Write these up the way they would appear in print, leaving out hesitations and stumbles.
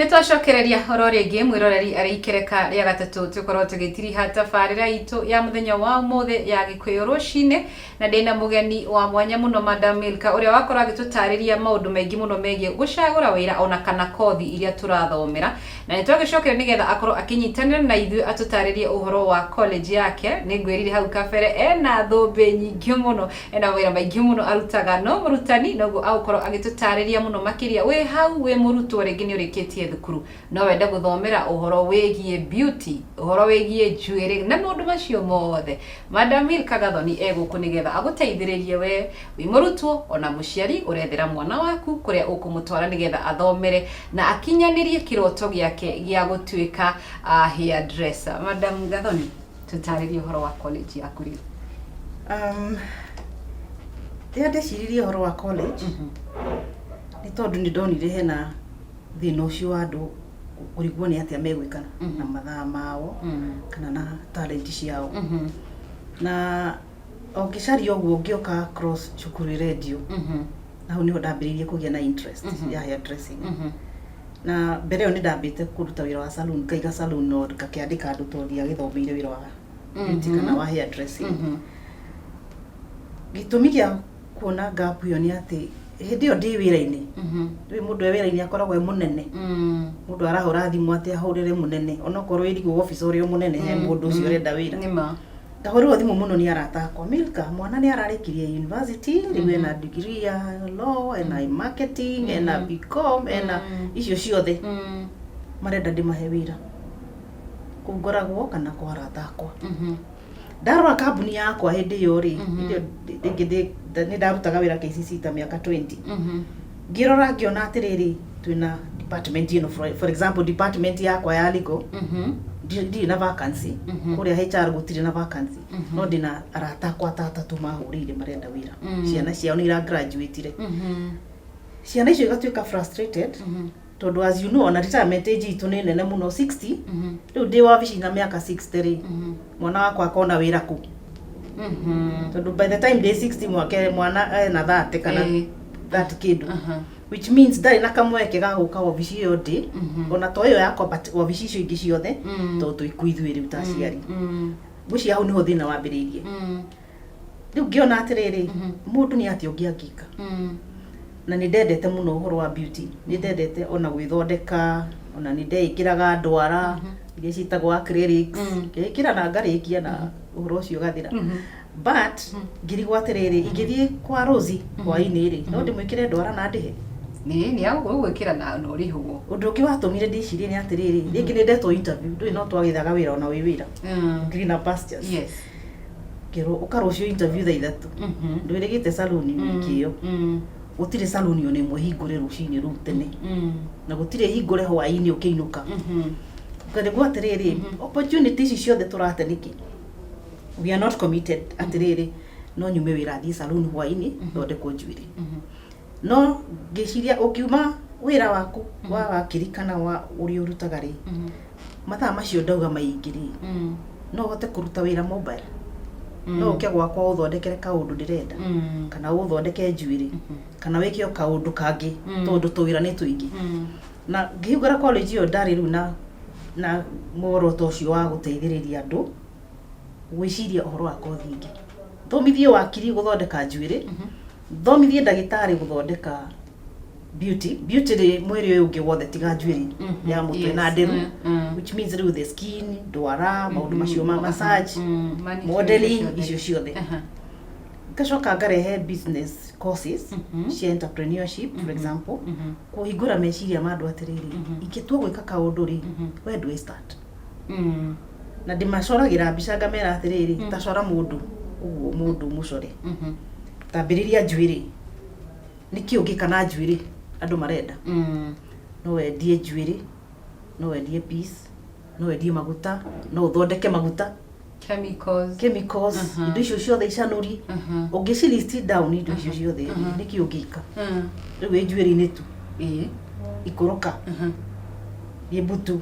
Nitwacokereria horo ringi mwiroreri ariikereka ria gatatu tukorwo tugitiriha tabarira itu ya muthenya wa mothe ya gikuyu rucine na ndina mugeni wa mwanya muno Madam Milka uria wakora agitutariria maundu maingi muno megie gucagura wira ona kana kothi iria turathomera na nitwagicokera nigetha akorwo akinyitanira na ithu atutaririe uhoro wa college yake ningwirire hau kabere ena thumbi nyingi muno ena wira maingi muno arutaga no murutani noguo agukorwo agitutariria muno makiria we hau we murutwo ringi ni urikitie thukuru no wenda guthomera uhoro wigie beauty uhoro wigie njuiri na maundu macio mothe Madam Milka Gathoni eguku nigetha aguteithiririe we wi murutwo ona muciari urethera mwana waku kuria ukumutwara nigetha athomere na akinyanirie kiroto giake gia gutuika hairdresser. Madam Gathoni, tutaririe uhoro wa college yaku ri ndeciririe uhoro wa college ni tondu ni ndonire hena thina ucio wa andu kurigwo ni atia megwikana na mathaa mao kana na talent ciao na ongicaria uguo ngioka cross cukuru radio na hu niho ndambiririe kugia na interest ya hairdressing na mbere yo ni ndambite kuruta wira wa salon kaiga salon no kakiandika andu tondia githomeire wira wa beauty kana wa hairdressing gitumi gia kuona gap yo ni ati hindi yo ndi wira-ini ri mundu e wira-ini akoragwo e munene mundu arahura thimu ati ahurire munene ona korwo irigo office uri munene he mundu ucio urenda wira nima ndahurwo thimu muno ni arata kwa Milka mwana ni ararikirie university riwe na degree ya law and marketing and BCom and icio ciothe marenda ndimahe wira kungoragwo kana kwa arata akwa ndarora kambuni yakwa hindi yo ri ni ndarutaga wira KCC ta miaka 20 ngirora ngiona atiriri twina department ino for example department yakwa ya legal ndi na vacancy kuria HR gutire na vacancy no ndina arata kwa tatatu mahurire marenda wira ciana ciao ni ira graduate ciana icio igatuika frustrated tondu as you know ona retirement age itu ni nene muno 60 riu ndi wa vishinga miaka 63 mwana wakwa akona wira ku tondu by the time day 60 mwake mwana na 30 kana 30 kidu which means ndari na kamweke ga guka obici yo ndi ona to yo yakwa but obici icio ingi ciothe to tuikuithwire utaciari guci hau niho thina wambiririe riu ngiona atiriri mundu ni ati ungiangika na ni ndendete muno uhoro wa beauty ni ndendete ona gwithondeka ona ni ndeikiraga ndwara iria citagwo acrylics ngikira na ngarikia na uhoro ucio gathira but ngirigwa atiriri ingithie kwa Rosie hwaini ri no ndimwikire ndwara na ndihe ni au gwikira na no rihugwo undu ungi watumire ndicirie ni atiriri ringi ni ndetwo interview ndui no twagithaga wira ona wi wira greener pastures yes kero ukarocio interview tha ithatu ndwirigite saluni nikio gutire saluni yo nemwe hingure rucini ru tene na gutire hingure hwaini ukiinuka kare gwatiriri opportunities ciothe turate niki we are not committed atiriri no nyume wira thi saluni hwaini thonde ko njuiri no ngiciria ukiuma wira waku wa wakirikana wa uri urutaga ri mathaa macio ndauga maingiri no hote kuruta wira mobile no uke gwakwa uthondekere kaundu ndirenda kana uthondeke njuiri kana wikio kaundu kangi tondu tuwira ni tuingi na ngihugura college yo ndari ru na muoroto ucio wa guteithiriria andu gwiciria uhoro wa kothi ingi thomithie wakiri guthondeka njuiri thomithie ndagitari guthondeka beauty ri mwiri uyu ungi wothe tiga njuiri ya mutwe na ndiru which means riu the skin ndwara maundu macio ma massage modeling icio ciothe kacoka ngarehe business courses cia entrepreneurship for example kuhingura meciria ma andu atiriri ingitua gwika kaundu ri where do I start na ndimacoragira mbica ngamera atiriri tacora mundu uguo mundu mucore tambiriria njuiri niki ungikana njuiri andu marenda no wendie njuiri no wendie piece no wendie maguta no uthondeke maguta chemicals indo icio ciothe icanuri ungicilist down indo icio ciothe niki ungika riu njuiri ni tu ikuruka ye butu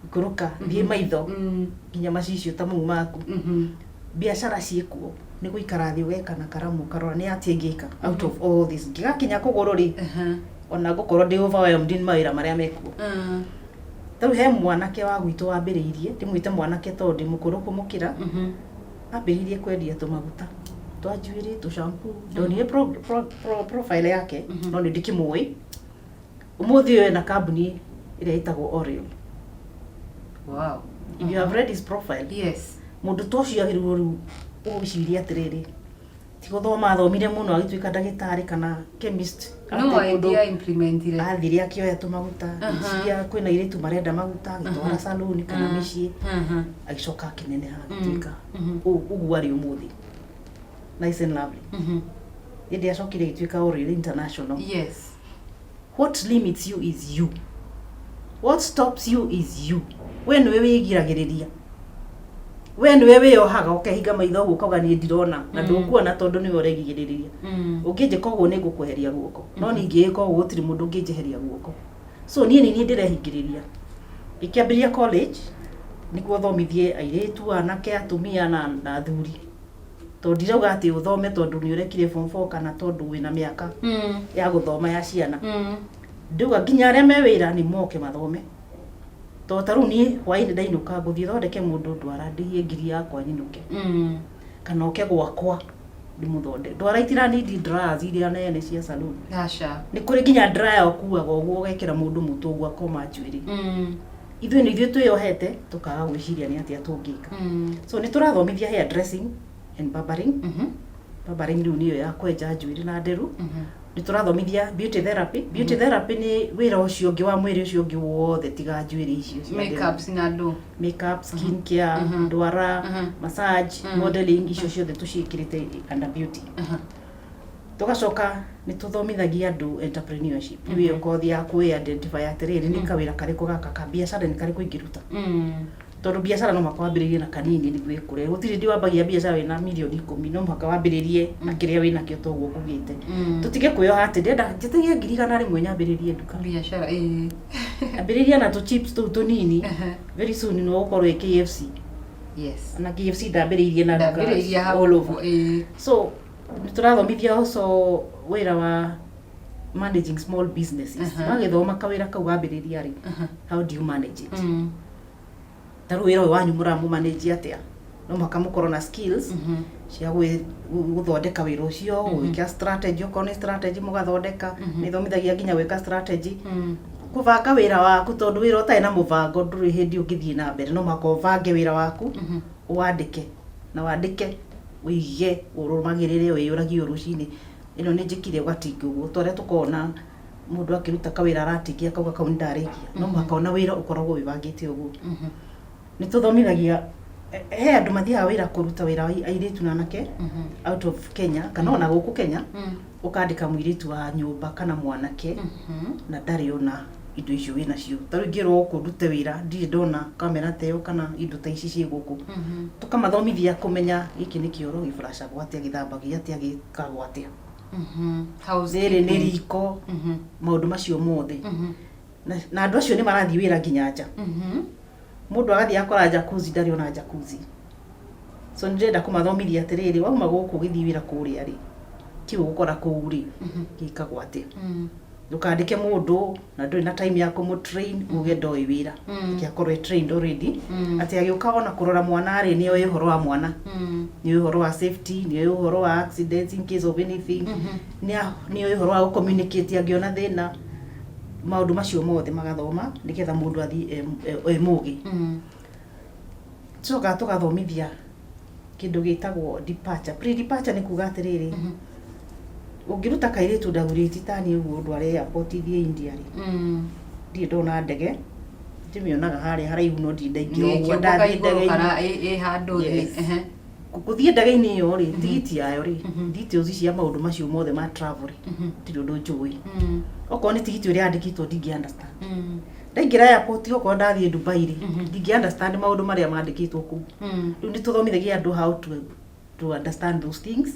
ikuruka ye maitho nginya macicio ta mau maku biashara ciekuo ni guikara thi weka na karamu karora ni atingika out of all this ngigakinya kuguru ri ona ngũkorwo ndĩ overwhelmed nĩ mawĩra marĩa mekuo tau he mwanake wa gwitũ wambĩrĩirie ndĩmwĩte mwanake tondũ ndĩ mũkũrũ kũmũkĩra ambĩrĩirie kwendia tũmaguta twa njuĩrĩ tũshampoo ndonire profile yake no nĩ ndĩkĩmũĩ ũmũthĩ ũyũ ena kambuni ĩrĩa ĩtagwo Oriel. Wow. If you have read his profile, yes, mũndũ ta ũcio agĩrĩirwo rĩu ũgĩciria atĩrĩrĩ ti gũthoma athomire mũno agĩtuĩka ndagĩtarĩ kana chemist no idea implementire athire akĩoya tũmaguta cia kwĩna airĩtu marenda maguta agĩtwara salon kana mĩciĩ agĩcoka akĩneneha agĩtuĩka ũguo arĩ ũmũthĩ nice and lovely hĩndĩ acokire agĩtuĩka Oriel International. Yes. What limits you is you. What stops you is you. We nĩwe wĩgiragĩrĩria, we nĩwe wĩyohaga ũkehinga maitho ũguo ũkauga niĩ ndirona na ndũkuona tondũ nĩwe ũregigĩrĩria. Ũngĩnjĩka ũguo nĩngũkweheria guoko no ningĩ ĩka ũguo gũtirĩ mũndũ ũngĩnjeheria guoko. So niĩ ndĩrehingĩrĩria. Ngĩkĩambĩrĩria college nĩguo thomithie airĩtu anake atumia na athuri. Tondũ ndirauga atĩ ũthome tondũ nĩ ũrekire form 4 kana tondũ wĩna mĩaka ya gũthoma ya ciana. Ndauga nginya arĩa me wĩra nĩ moke mathome. Tondũ ta rĩu niĩ hwaĩ-inĩ ndainũka ngũthiĩ thondeke mũndũ ndwara ndĩhie ngiri yakwa nyinũke. Kana oke gwakwa ndĩmũthonde. Ndwara itiranindi dryers iria nene cia salon. Aca. Nĩ kũrĩ nginya dryer ũkuaga ũguo ũgekĩra mũndũ mũtũ ũguo akoma njuĩrĩ. Ithuĩ nĩ ithuĩ twĩyohete tũkaga gwĩciria nĩ atĩa tũngĩka. So nĩ tũrathomithia hair dressing and barbering. Barbering rĩu nĩyo ya kwenja njuĩrĩ na nderu. Nĩ tũrathomithia beauty therapy. Beauty therapy nĩ wĩra ũcio ũngĩ wa mwĩrĩ ũcio ũngĩ wothe tiga njuĩrĩ icio cia makeup na ndo. Makeup, skin care, ndwara, massage, modeling icio ciothe tũciĩkĩrĩte under beauty. Tũgacoka nĩ tũthomithagia andũ entrepreneurship. Nĩyo kothi ya kwĩ-identify atĩrĩrĩ nĩ kawĩra karĩkũ gaka ka biacara nĩ karĩkũ ingĩruta. Tondũ biacara no mũhaka wambĩrĩrie na kanini nĩguo ĩkũre. Gũtirĩ ndĩ wambagia biacara wĩna mirioni 10 no mũhaka wambĩrĩrie na kĩrĩa wĩnakĩo toguo ũkũgĩte. Tũtige kwĩyoha atĩ ndĩrenda njĩtagia 100 rĩmwe nyambĩrĩrie nduka. Biacara ambĩrĩria na tũ chips tũu tũnini. Very soon no ũkorwo KFC. Yes. Na KFC ndambĩrĩirie na nduka all over. So nĩ tũrathomithia also wĩra wa managing small businesses. Magĩthoma kawĩra kau wambĩrĩria rĩ. How do you manage it? Taru wĩra ũyũ wanyu mũramũmanage atĩa no mũhaka mũkorwo na skills cia gũthondeka wĩra ũcio gwĩka strategy okorwo nĩ strategy mũgathondeka nĩ thomithagia nginya gwĩka strategy kũbanga wĩra waku tondũ wĩra ũtarĩ na mũbango ndũrĩ hĩndĩ ũngĩthiĩ na mbere no mũhaka ũbange wĩra waku ũwandĩke na wandĩke wĩige ũrũmagĩrĩre wĩyũragie rũcinĩ ĩno nĩ njĩkire gwatinga ũguo tondũ tũkona mũndũ akĩruta kawĩra aratikia akauga kau nĩndarĩkia no mũhaka ona wĩra ũkoragwo wĩbangĩte ũguo. Nĩ tũthomithagia he andũ mathiaga wĩra kũruta wĩra wa airĩtu na anake out of Kenya kana ona gũkũ Kenya ũkandĩka mũirĩtu wa nyũmba kana mwanake na ndarĩ ona indo icio wĩnacio. Ta rĩu ingĩrwo kũrute wĩra ndirĩ ndona kamera ta ĩyo kana indo ta ici ciĩ gũkũ. Tũkamathomithia kũmenya gĩkĩ nĩ kĩoro gĩbracagwo atĩa gĩthambagia atĩa gĩkagwo atĩa. Rĩrĩ nĩ riko maũndũ macio mothe. Na andũ acio nĩ marathiĩ wĩra nginya nja. Mũndũ agathiĩ akora jacuzzi ndarĩ ona jacuzzi. So nĩndĩrenda kũmathomithia atĩrĩrĩ wauma gũkũ gĩthiĩ wĩra kũrĩa rĩ kĩu gũkora kũu rĩ gĩkagwo atĩa. Ndũkandĩke mũndũ na ndũrĩ na time ya kũmũtrain uge ndoĩ wĩra akorwo trained already atĩ agĩũka ona kũrora mwana rĩ nĩoĩ ũhoro wa mwana nĩoĩ ũhoro wa safety nĩoĩ ũhoro wa accidents in case of anything nĩoĩ ũhoro wa communicate angĩona thĩna maũndũ macio mothe magathoma nĩgetha mũndũ athiĩ mũgĩ. Coka tũgathomithia kĩndũ gĩtagwo departure. Pre-departure nĩ kuga atĩrĩrĩ ũngĩruta kairĩtu ndagurĩti tani ũguo ndware airport ithiĩ India rĩ ndirĩ ndona ndege ndĩmĩonaga harĩa haraihu no ndindaingĩra ũguo ndathiĩ ndege-inĩ handũ thĩ gũthiĩ ndege-inĩ ĩyo rĩ tigiti yayo rĩ details cia maũndũ macio mothe ma travel ndirĩ ũndũ njũĩ. Okorwo nĩ tigiti ũrĩa andĩkĩtwo ndingĩ understand. Ndaingĩra airport okorwo ndathiĩ Dubai rĩ ndingĩ understand maũndũ marĩa mandĩkĩtwo kũu. Rĩu nĩ tũthomithagia andũ how to understand those things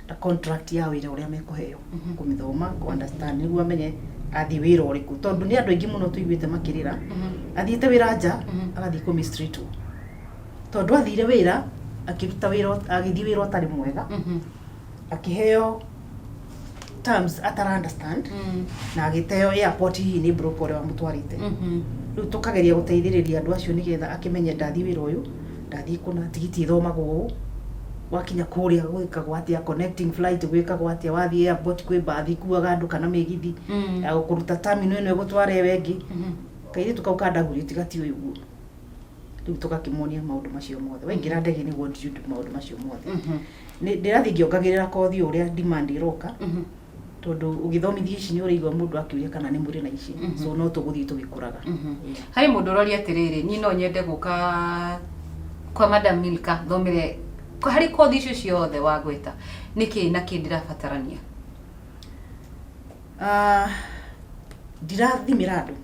na contract ya wĩra ũrĩa mekũheo kũmĩthoma ku understand nĩguo amenye athiĩ wĩra ũrĩkũ tondũ nĩ andũ aingĩ mũno tũiguĩte makĩrĩra athiĩte wĩra nja agathiĩ kũmĩstreetwo tondũ athire wĩra akĩruta wĩra agĩthiĩ wĩra ũtarĩ mwega akĩheo terms atara understand na agiteo airport hii ni broker wa mutwarite riu tukageria guteithiriria andu acio nigetha akimenye ndathi wira uyu ndathi kuna tigiti ithomagwo wakinya kuria gwikagwo atia connecting flight gwikagwo atia wathie airport kwi bathi kuaga andu kana migithi ya kuruta terminal ino igutware wengi kairi tukauka ndaguri tigati uyu riu tukakimonia maundu macio mothe wengira ndege ni what you do maundu macio mothe ni ndirathi ngiongagirira kothi uria demand iroka tondu ugithomithia ici ni urigwa mundu akiuria kana ni muri na ici so no tuguthii tugikuraga hari mundu urori atiriri ni no nyende guka kwa Madam Milka thomire hari kothi icio ciothe wagweta niki na kindirabatarania ndirathimira andu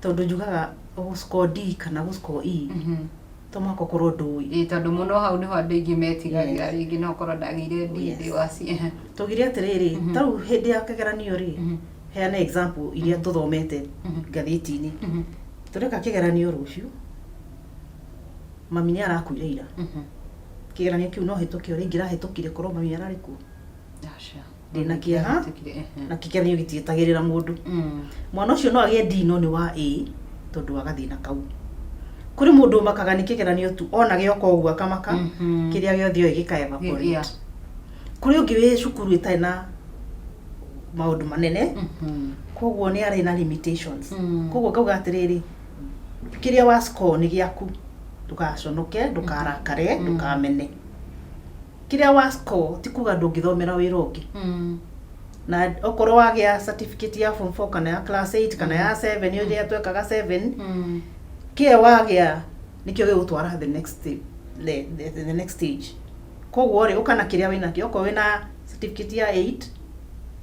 tondu njugaga score D kana score E tomako korwo ndui tondu muno hau niho andu ingi metigagira ringi no korwo ndagire D waci tugire atiriri tau hindi ya kigeranio ri heana example iria tuthomete gatheti-ini tureka kigeranio rucio mami ni arakuire ira kigeranio kiu no hituke uri ngira hitukire korwo mami arari ku ndina kieha na kigeranio gitietagirira mundu mwana ucio no agie D no ni wa A tondu agathina kau kuri mundu makaga ni kigeranio tu ona gioka uguo akamaka kiria giothe gikae evaporate kuri ungi wi cukuru itana maundu manene koguo ni ari na limitations koguo kauga atiriri kiria wa score ni giaku tukaconoke ndukarakare ndukamene kiria wa score tikuga ndungithomera wira ungi na okorwo wagia certificate ya form 4 kana ya class 8 kana ya 7 yo ya twekaga 7 kie wagia nikio gigutwara the next stage koguo ri ukana kiria wina kio ko wina certificate ya 8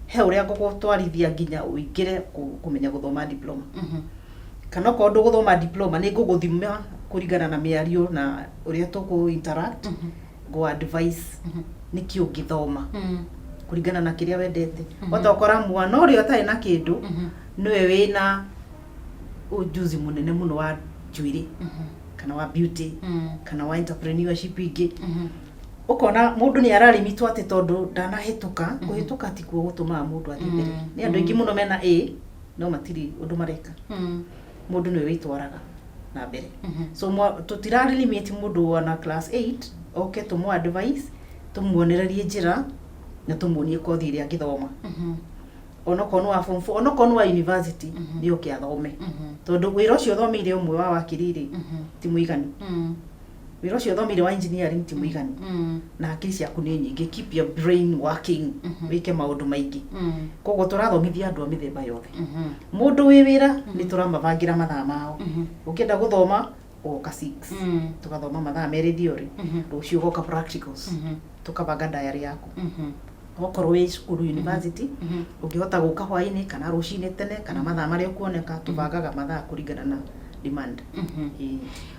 he uria ngugutwarithia nginya uingire kumenya guthoma diploma kana ko ndu guthoma diploma ni nguguthima kuringana na miario na uria tuku interact go advice nikio ngithoma kuringana na kiria wendete otokora mwana uri otai na kindu niwe wina ujuzi munene muno wa juiri kana wa beauty kana wa entrepreneurship ingi ukona mundu ni aralimitwa ati tondu ndanahituka kuhituka ti kuo gutuma mundu athi mbere ni andu ingi muno mena A no matiri undu mareka mundu niwe witwaraga na mbere so tutirari limit mundu wana class 8 okay tumu advice tumuonererie njira na tumuonie kothi iria ngithoma ono kono wa form 4 ono kono wa university ni ukiathome tondu wira ucio thomire umwe wa wakiriri ti muigani wira ucio thomire wa engineering ti muigani na hakiri ciaku ni nyingi keep your brain working wike maundu maingi koguo turathomithia andu a mithemba yothe mundu wi wira ni turamavangira mathaa mao ukienda guthoma oka 6 tukathoma mathaa meri theory rucio goka practicals tukabanga diary yaku okorwo wi cukuru university ukihota guka hwaini kana rucini tene kana mathaa maria kuoneka tubangaga mathaa kuringana na demand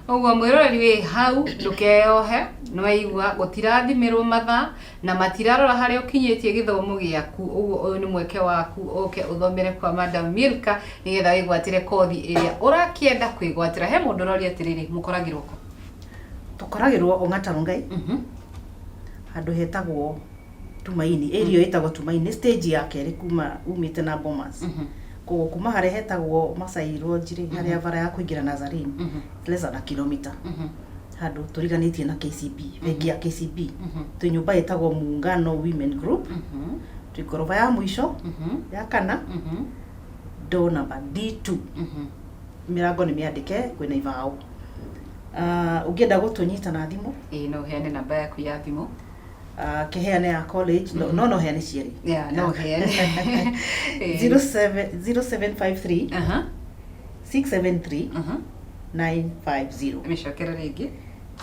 oguo mwiroreri wi hau ndukeyohe nwaigua gutirathimirwo mathaa na matirarora haria ukinyitie githomo giaku uguo uyu ni mweke waku uke uthomere kwa Madam Milka nigetha wigwatire kothi iria urakienda kwigwatira he mundu rori atiriri mukoragirwo ko tukoragirwo Ong'ata Rongai handu hetagwo Tumaini area itagwo Tumaini stage ya keri kuma umite na Bomas ko kuma hare hetagwo Masai Lodge haria bara ya kuingira Nazarene less than a kilometer handu turiganitie na KCB vengi ya KCB tu nyumba itagwo Muungano Women Group tukoroba ya mwisho ya kana do number D2 mirango ni miandike kwina ivao ugienda gutunyita na thimu no heane namba yaku ya thimu keheane ya college no heane cieri no heane 0753 673 950 mishokera ringi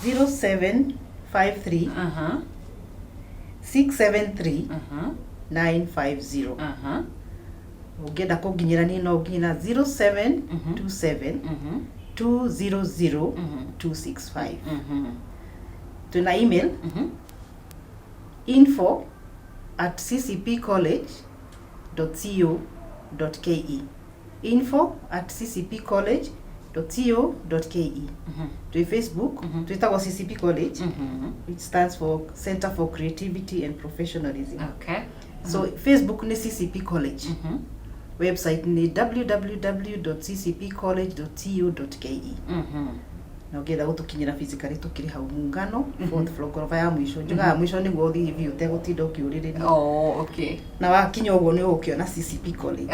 0753 673 950 ugienda kunginyirani no ngina 0727 200 265 tuna email info@ccpcollege.co.ke info@ccpcollege.co.ke to Facebook twitagwo CCP College which stands for Center for Creativity and Professionalism So Facebook ni CCP College. Website ni www.ccpcollege.co.ke. Na ukienda gutukinyira physically tukiri hau Muungano, 4th floor gorofa ya mwisho. Njuga mwisho ni guthi hivi utegutinda ukiuririria. Okay. Na wakinya uguo ni ukiona CCP College.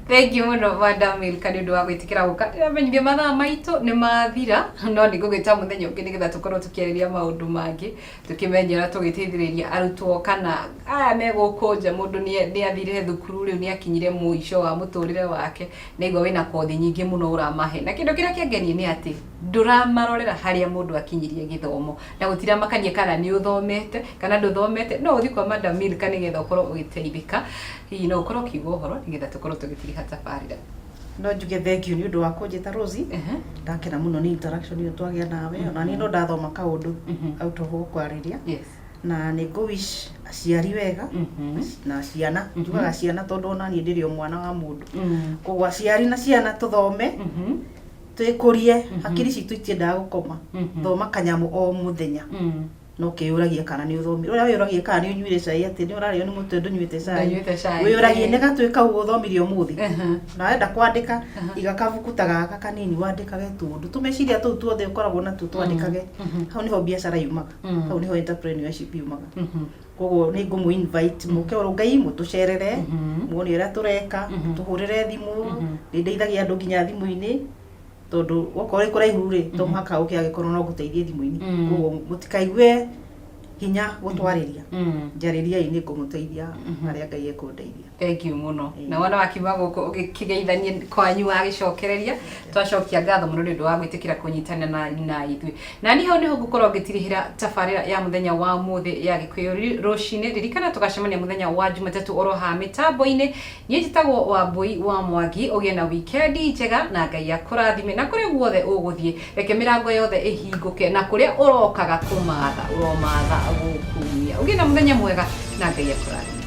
Thank you muno Madam Milka nĩ ũndũ wa gwĩtĩkĩra gũka. Ndĩramenyithia mathaa maitũ nĩ mathira, no nĩ ngũgwĩta mũthenya ũngĩ nĩgetha tũkorwo tũkĩarĩria maũndũ mangĩ, tũkĩmenyera tũgĩteithĩrĩria arutwo kana aya me gũkũ nja mũndũ nĩ athire thukuru rĩu nĩ akinyire mũico wa mũtũrĩre wake, na igua wĩna kothi nyingĩ mũno ũramahe. Na kĩndũ kĩrĩa kĩangenia nĩ atĩ ndũramarorera harĩa mũndũ akinyirie gĩthomo, na gũtiramakania kana nĩ ũthomete kana ndũthomete, no ũthiĩ kwa Madam Milka nĩgetha ũkorwo ũgĩteithĩka. Hihi no ũkorwo ũkiuga ũhoro nĩgetha tũkorwo tũgĩtiriha tabarĩra. No njuge thank you nĩ ũndũ wa kũnjĩta Rosie. Ndakena mũno nĩ interaction ĩyo twagĩa nawe, ona niĩ no ndathoma kaũndũ out of gũkwarĩria. Na nĩ ngũ-wish aciari wega na ciana, njugaga ciana tondũ ona niĩ ndĩrĩ o mwana wa mũndũ. Koguo aciari na ciana tũthome, twĩkũrie hakiri citũ itiendaga gũkoma, thoma kanyamu o mũthenya. No kĩũragia kana nĩ ũthomire. Ũrĩa wĩũragia kana nĩ ũnyuire cai atĩ nĩ ũrarĩo nĩ mũtwe ndũnyuĩte cai. Wĩũragie nĩ gatuĩka ũgũthomire ũmũthĩ. Na wenda kwandĩka iga kabuku ta gaka kanini wandĩkage tũndũ. Tũmeciria tũu tuothe ũkoragwo natuo twandĩkage. Hau nĩho biacara yumaga. Hau nĩho entrepreneurship yumaga. Koguo nĩ ngũmũ invite mũke Rongai mũtũcerere, muone ũrĩa tũreka, tũhũrĩre thimũ, nĩ ndeithagia andũ nginya thimũ-inĩ. Tondũ okorwo kũraihu rĩ to mũhaka ũke agĩkorwo no gũteithie thimũ-inĩ. Koguo mũtikaigue hinya gũtwarĩria. Njarĩriai nĩ ngũmũteithia harĩa Ngai ekũndeithia. Thank you muno. Na wona wakiuma gũkũ ũgĩkĩgeithania kwanyu wagĩcokereria, twacokia ngatho mũno nĩ ũndũ wa gwĩtĩkĩra kũnyitana na ithuĩ. Na niĩ hau nĩho ngũkorwo ngĩtirihĩra tabarĩra ya mũthenya wa ũmũthĩ ya Gĩkũyũ rũcinĩ. Ririkana tũgacemania mũthenya wa Jumatatũ oro haha mĩtambo-inĩ. Niĩ njĩtagwo Wambui wa Mwangi. Ũgĩe na wikendi njega na Ngai akũrathime. Na kũrĩa guothe ũgũthiĩ, reke mĩrango yothe ĩhingũke, na kũrĩa ũrokaga kũmatha ũromatha gũkumia. Ũgĩe na mũthenya mwega na Ngai akũrathime.